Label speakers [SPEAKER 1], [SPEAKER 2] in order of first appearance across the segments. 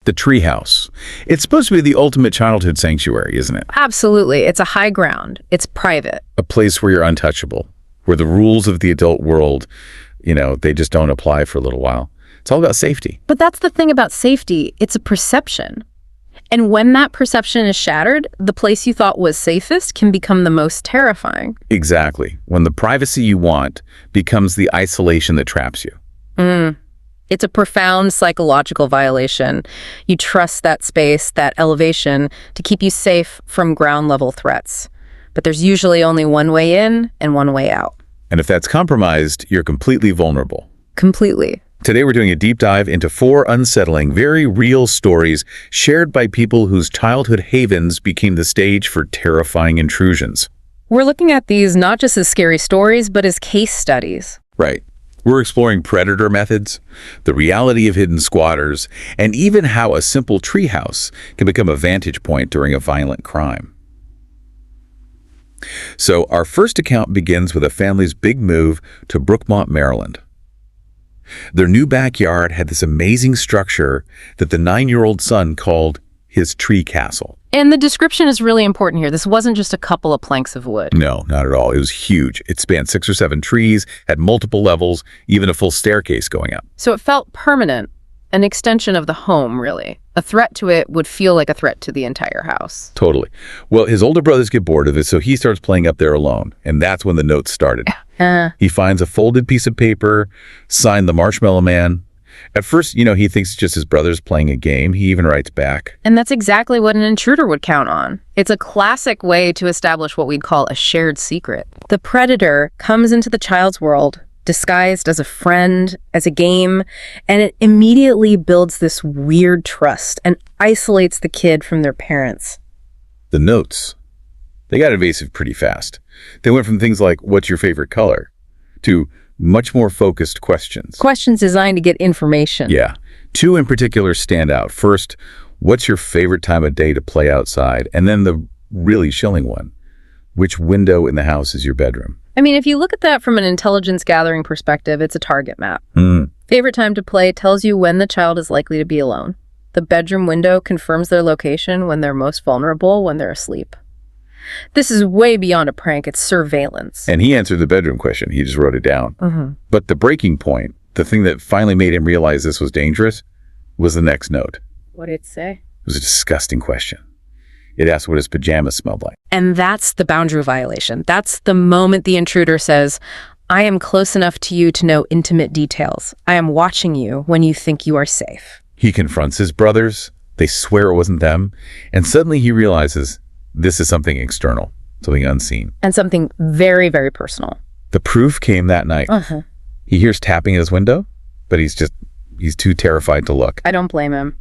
[SPEAKER 1] The treehouse. It's supposed to be the ultimate childhood sanctuary, isn't it?
[SPEAKER 2] Absolutely. It's a high ground. It's private.
[SPEAKER 1] A place where you're untouchable, where the rules of the adult world, they just don't apply for a little while. It's all about safety.
[SPEAKER 2] But that's the thing about safety. It's a perception. And when that perception is shattered, the place you thought was safest can become the most terrifying.
[SPEAKER 1] Exactly. When the privacy you want becomes the isolation that traps you.
[SPEAKER 2] It's a profound psychological violation. You trust that space, that elevation, to keep you safe from ground-level threats. But there's usually only one way in and one way out.
[SPEAKER 1] And if that's compromised, you're completely vulnerable.
[SPEAKER 2] Completely.
[SPEAKER 1] Today we're doing a deep dive into 4 unsettling, very real stories shared by people whose childhood havens became the stage for terrifying intrusions.
[SPEAKER 2] We're looking at these not just as scary stories, but as case studies.
[SPEAKER 1] Right. We're exploring predator methods, the reality of hidden squatters, and even how a simple treehouse can become a vantage point during a violent crime. So our first account begins with a family's big move to Brookmont, Maryland. Their new backyard had this amazing structure that the 9-year-old son called his tree castle.
[SPEAKER 2] And the description is really important here. This wasn't just a couple of planks of wood.
[SPEAKER 1] No, not at all. It was huge. It spanned 6 or 7 trees, had multiple levels, even a full staircase going up.
[SPEAKER 2] So it felt permanent, an extension of the home, really. A threat to it would feel like a threat to the entire house.
[SPEAKER 1] Totally. Well, his older brothers get bored of it, so he starts playing up there alone. And that's when the notes started. He finds a folded piece of paper, signed the Marshmallow Man. At first, he thinks it's just his brothers playing a game. He even writes back.
[SPEAKER 2] And that's exactly what an intruder would count on. It's a classic way to establish what we'd call a shared secret. The predator comes into the child's world, disguised as a friend, as a game, and it immediately builds this weird trust and isolates the kid from their parents.
[SPEAKER 1] The notes. They got evasive pretty fast. They went from things like, what's your favorite color? To much more focused questions.
[SPEAKER 2] Questions designed to get information.
[SPEAKER 1] Yeah. 2 in particular stand out. First, what's your favorite time of day to play outside? And then the really chilling one. Which window in the house is your bedroom?
[SPEAKER 2] I mean, if you look at that from an intelligence gathering perspective, it's a target map. Favorite time to play tells you when the child is likely to be alone. The bedroom window confirms their location when they're most vulnerable, when they're asleep. This is way beyond a prank. It's surveillance.
[SPEAKER 1] And he answered the bedroom question. He just wrote it down. But the breaking point, the thing that finally made him realize this was dangerous, was the next note.
[SPEAKER 2] What did it say?
[SPEAKER 1] It was a disgusting question. It asked what his pajamas smelled like.
[SPEAKER 2] And that's the boundary violation. That's the moment the intruder says, I am close enough to you to know intimate details. I am watching you when you think you are safe.
[SPEAKER 1] He confronts his brothers. They swear it wasn't them. And suddenly he realizes this is something external, something unseen.
[SPEAKER 2] And something very, very personal.
[SPEAKER 1] The proof came that night. He hears tapping at his window, but he's too terrified to look.
[SPEAKER 2] I don't blame him.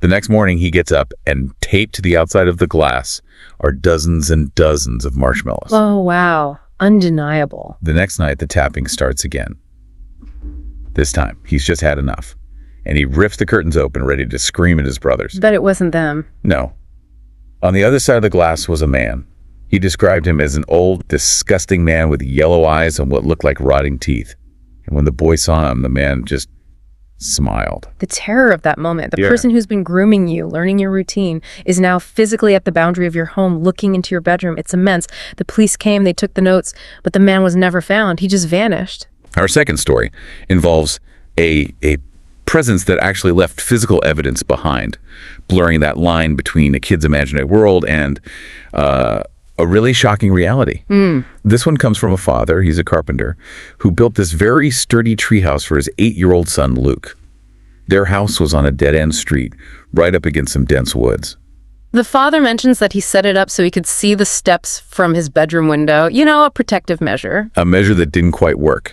[SPEAKER 1] The next morning, he gets up, and taped to the outside of the glass are dozens and dozens of marshmallows.
[SPEAKER 2] Oh, wow. Undeniable.
[SPEAKER 1] The next night, the tapping starts again. This time, he's just had enough. And he rips the curtains open, ready to scream at his brothers.
[SPEAKER 2] But it wasn't them.
[SPEAKER 1] No. On the other side of the glass was a man. He described him as an old, disgusting man with yellow eyes and what looked like rotting teeth. And when the boy saw him, the man just smiled.
[SPEAKER 2] The terror of that moment. The person who's been grooming you, learning your routine, is now physically at the boundary of your home, looking into your bedroom. It's immense. The police came, they took the notes, but the man was never found. He just vanished.
[SPEAKER 1] Our second story involves a presence that actually left physical evidence behind, blurring that line between a kid's imaginary world and a really shocking reality. This one comes from a father, he's a carpenter, who built this very sturdy treehouse for his 8-year-old son, Luke. Their house was on a dead-end street, right up against some dense woods.
[SPEAKER 2] The father mentions that he set it up so he could see the steps from his bedroom window. A protective measure.
[SPEAKER 1] A measure that didn't quite work.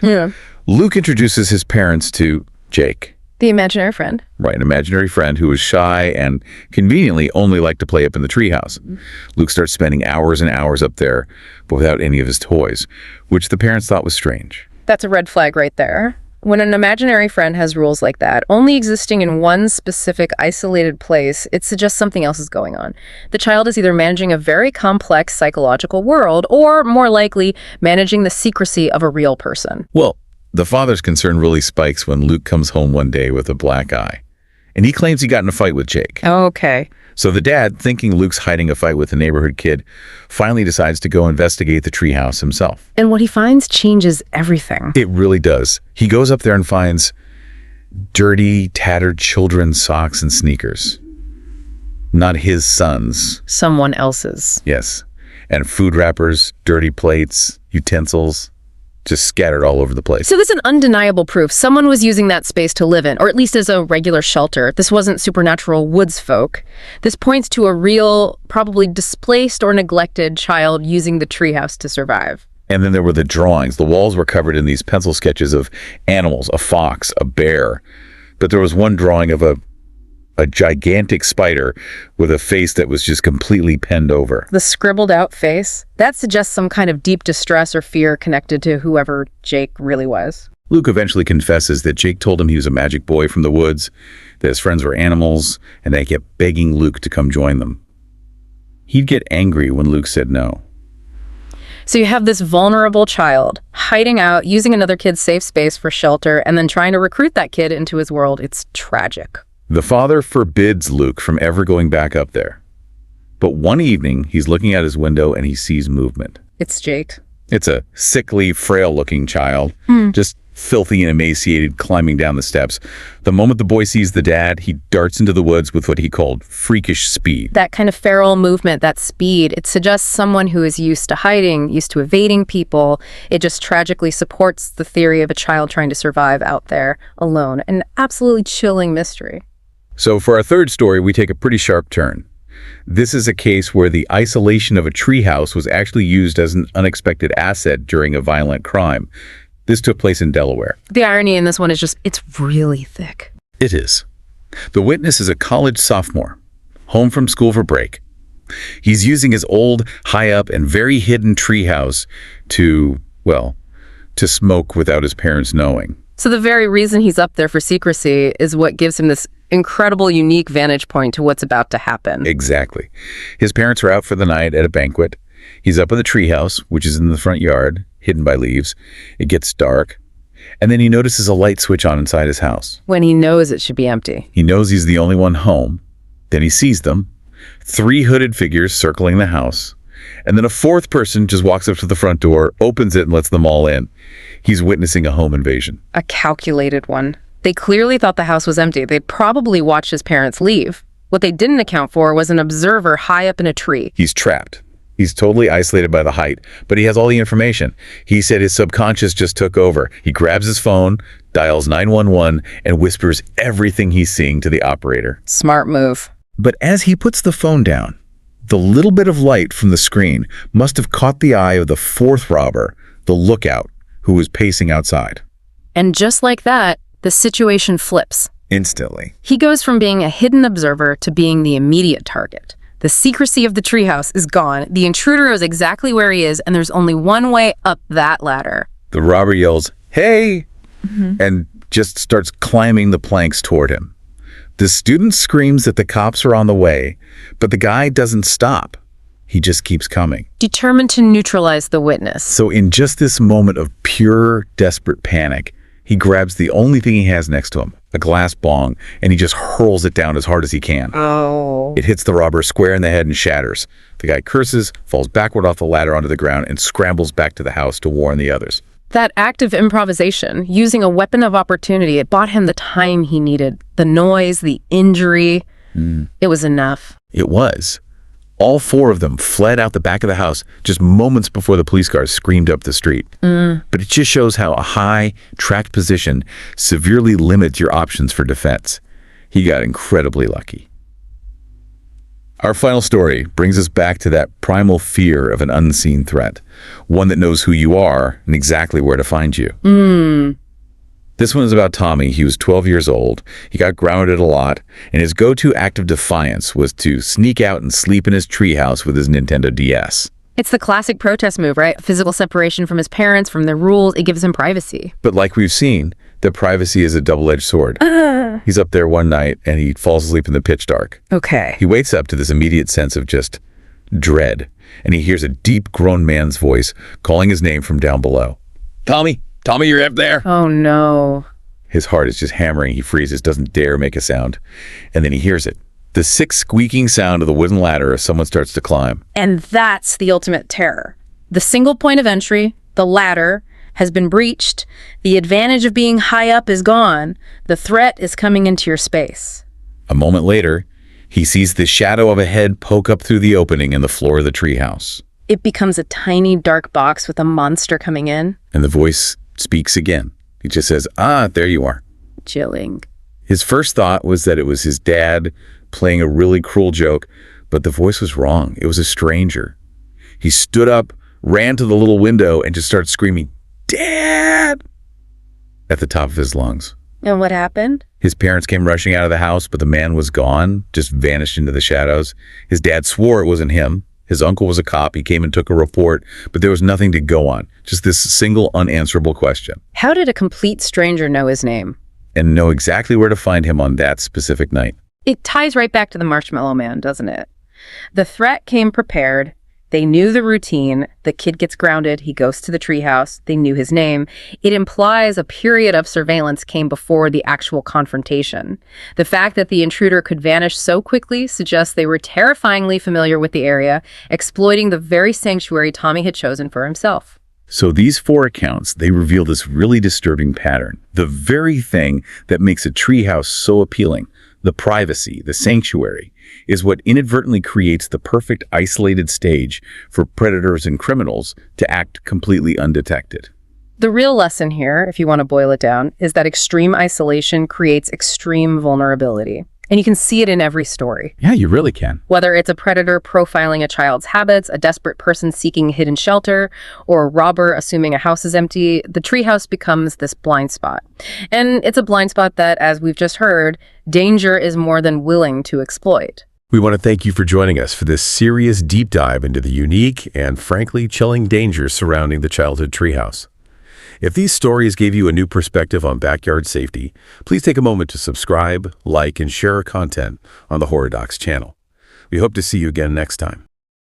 [SPEAKER 1] Luke introduces his parents to Jake.
[SPEAKER 2] The imaginary friend.
[SPEAKER 1] Right, an imaginary friend who was shy and conveniently only liked to play up in the treehouse. Luke starts spending hours and hours up there, but without any of his toys, which the parents thought was strange.
[SPEAKER 2] That's a red flag right there. When an imaginary friend has rules like that, only existing in one specific isolated place, it suggests something else is going on. The child is either managing a very complex psychological world, or more likely, managing the secrecy of a real person.
[SPEAKER 1] Well, the father's concern really spikes when Luke comes home one day with a black eye. and he claims he got in a fight with Jake.
[SPEAKER 2] Oh, okay.
[SPEAKER 1] So the dad, thinking Luke's hiding a fight with a neighborhood kid, finally decides to go investigate the treehouse himself.
[SPEAKER 2] And what he finds changes everything.
[SPEAKER 1] It really does. He goes up there and finds dirty, tattered children's socks and sneakers. Not his son's.
[SPEAKER 2] Someone else's.
[SPEAKER 1] Yes. And food wrappers, dirty plates, utensils, just scattered all over the place.
[SPEAKER 2] So this is an undeniable proof. Someone was using that space to live in, or at least as a regular shelter. This wasn't supernatural woods folk. This points to a real, probably displaced or neglected child using the treehouse to survive.
[SPEAKER 1] And then there were the drawings. The walls were covered in these pencil sketches of animals, a fox, a bear. But there was one drawing of a gigantic spider with a face that was just completely penned over.
[SPEAKER 2] The scribbled out face, that suggests some kind of deep distress or fear connected to whoever Jake really was.
[SPEAKER 1] Luke eventually confesses that Jake told him he was a magic boy from the woods, that his friends were animals, and they kept begging Luke to come join them. He'd get angry when Luke said no.
[SPEAKER 2] So you have this vulnerable child hiding out, using another kid's safe space for shelter, and then trying to recruit that kid into his world. It's tragic.
[SPEAKER 1] The father forbids Luke from ever going back up there. But one evening, he's looking out his window and he sees movement.
[SPEAKER 2] It's Jake.
[SPEAKER 1] It's a sickly, frail-looking child, just filthy and emaciated, climbing down the steps. The moment the boy sees the dad, he darts into the woods with what he called freakish speed.
[SPEAKER 2] That kind of feral movement, that speed, it suggests someone who is used to hiding, used to evading people. It just tragically supports the theory of a child trying to survive out there alone. An absolutely chilling mystery.
[SPEAKER 1] So for our third story, we take a pretty sharp turn. This is a case where the isolation of a treehouse was actually used as an unexpected asset during a violent crime. This took place in Delaware.
[SPEAKER 2] The irony in this one is just, it's really thick.
[SPEAKER 1] It is. The witness is a college sophomore, home from school for break. He's using his old, high-up, and very hidden treehouse to smoke without his parents knowing.
[SPEAKER 2] So the very reason he's up there for secrecy is what gives him this incredible, unique vantage point to what's about to happen.
[SPEAKER 1] Exactly. His parents are out for the night at a banquet. He's up in the treehouse, which is in the front yard, hidden by leaves. It gets dark, and then he notices a light switch on inside his house.
[SPEAKER 2] When he knows it should be empty.
[SPEAKER 1] He knows he's the only one home. Then he sees them, 3 hooded figures circling the house, and then a 4th person just walks up to the front door, opens it, and lets them all in. He's witnessing a home invasion.
[SPEAKER 2] A calculated one. They clearly thought the house was empty. They'd probably watched his parents leave. What they didn't account for was an observer high up in a tree.
[SPEAKER 1] He's trapped. He's totally isolated by the height, but he has all the information. He said his subconscious just took over. He grabs his phone, dials 911, and whispers everything he's seeing to the operator.
[SPEAKER 2] Smart move.
[SPEAKER 1] But as he puts the phone down, the little bit of light from the screen must have caught the eye of the 4th robber, the lookout, who was pacing outside.
[SPEAKER 2] And just like that, the situation flips.
[SPEAKER 1] Instantly.
[SPEAKER 2] He goes from being a hidden observer to being the immediate target. The secrecy of the treehouse is gone. The intruder knows exactly where he is, and there's only one way up that ladder.
[SPEAKER 1] The robber yells, "Hey!" and just starts climbing the planks toward him. The student screams that the cops are on the way, but the guy doesn't stop. He just keeps coming.
[SPEAKER 2] Determined to neutralize the witness.
[SPEAKER 1] So in just this moment of pure, desperate panic, he grabs the only thing he has next to him, a glass bong, and he just hurls it down as hard as he can.
[SPEAKER 2] Oh.
[SPEAKER 1] It hits the robber square in the head and shatters. The guy curses, falls backward off the ladder onto the ground, and scrambles back to the house to warn the others.
[SPEAKER 2] That act of improvisation, using a weapon of opportunity, it bought him the time he needed. The noise, the injury, it was enough.
[SPEAKER 1] It was. All 4 of them fled out the back of the house just moments before the police cars screamed up the street. But it just shows how a high, tracked position severely limits your options for defense. He got incredibly lucky. Our final story brings us back to that primal fear of an unseen threat, one that knows who you are and exactly where to find you. This one is about Tommy. He was 12 years old. He got grounded a lot, and his go-to act of defiance was to sneak out and sleep in his treehouse with his Nintendo DS.
[SPEAKER 2] It's the classic protest move, right? Physical separation from his parents, from their rules. It gives him privacy.
[SPEAKER 1] But like we've seen, the privacy is a double-edged sword. He's up there one night, and he falls asleep in the pitch dark.
[SPEAKER 2] Okay.
[SPEAKER 1] He wakes up to this immediate sense of just dread, and he hears a deep, grown man's voice calling his name from down below. "Tommy! Tommy, you're up there!"
[SPEAKER 2] Oh, no.
[SPEAKER 1] His heart is just hammering. He freezes, doesn't dare make a sound. And then he hears it. The sick squeaking sound of the wooden ladder as someone starts to climb.
[SPEAKER 2] And that's the ultimate terror. The single point of entry, the ladder, has been breached. The advantage of being high up is gone. The threat is coming into your space.
[SPEAKER 1] A moment later, he sees the shadow of a head poke up through the opening in the floor of the treehouse.
[SPEAKER 2] It becomes a tiny dark box with a monster coming in.
[SPEAKER 1] And the voice speaks again. He just says, there you are.
[SPEAKER 2] Chilling.
[SPEAKER 1] His first thought was that it was his dad playing a really cruel joke, but the voice was wrong. It was a stranger. He stood up, ran to the little window, and just started screaming, "Dad!" at the top of his lungs.
[SPEAKER 2] And what happened?
[SPEAKER 1] His parents came rushing out of the house, but the man was gone, just vanished into the shadows. His dad swore it wasn't him. His uncle was a cop. He came and took a report, but there was nothing to go on. Just this single unanswerable question.
[SPEAKER 2] How did a complete stranger know his name?
[SPEAKER 1] And know exactly where to find him on that specific night.
[SPEAKER 2] It ties right back to the Marshmallow Man, doesn't it? The threat came prepared. They knew the routine. The kid gets grounded. He goes to the treehouse. They knew his name. It implies a period of surveillance came before the actual confrontation. The fact that the intruder could vanish so quickly suggests they were terrifyingly familiar with the area, exploiting the very sanctuary Tommy had chosen for himself.
[SPEAKER 1] So these 4 accounts, they reveal this really disturbing pattern. The very thing that makes a treehouse so appealing, the privacy, the sanctuary, is what inadvertently creates the perfect isolated stage for predators and criminals to act completely undetected.
[SPEAKER 2] The real lesson here, if you want to boil it down, is that extreme isolation creates extreme vulnerability. And you can see it in every story.
[SPEAKER 1] Yeah, you really can.
[SPEAKER 2] Whether it's a predator profiling a child's habits, a desperate person seeking hidden shelter, or a robber assuming a house is empty, the treehouse becomes this blind spot. And it's a blind spot that, as we've just heard, danger is more than willing to exploit.
[SPEAKER 3] We want to thank you for joining us for this serious deep dive into the unique and frankly chilling dangers surrounding the childhood treehouse. If these stories gave you a new perspective on backyard safety, please take a moment to subscribe, like, and share our content on the Horror Docs channel. We hope to see you again next time.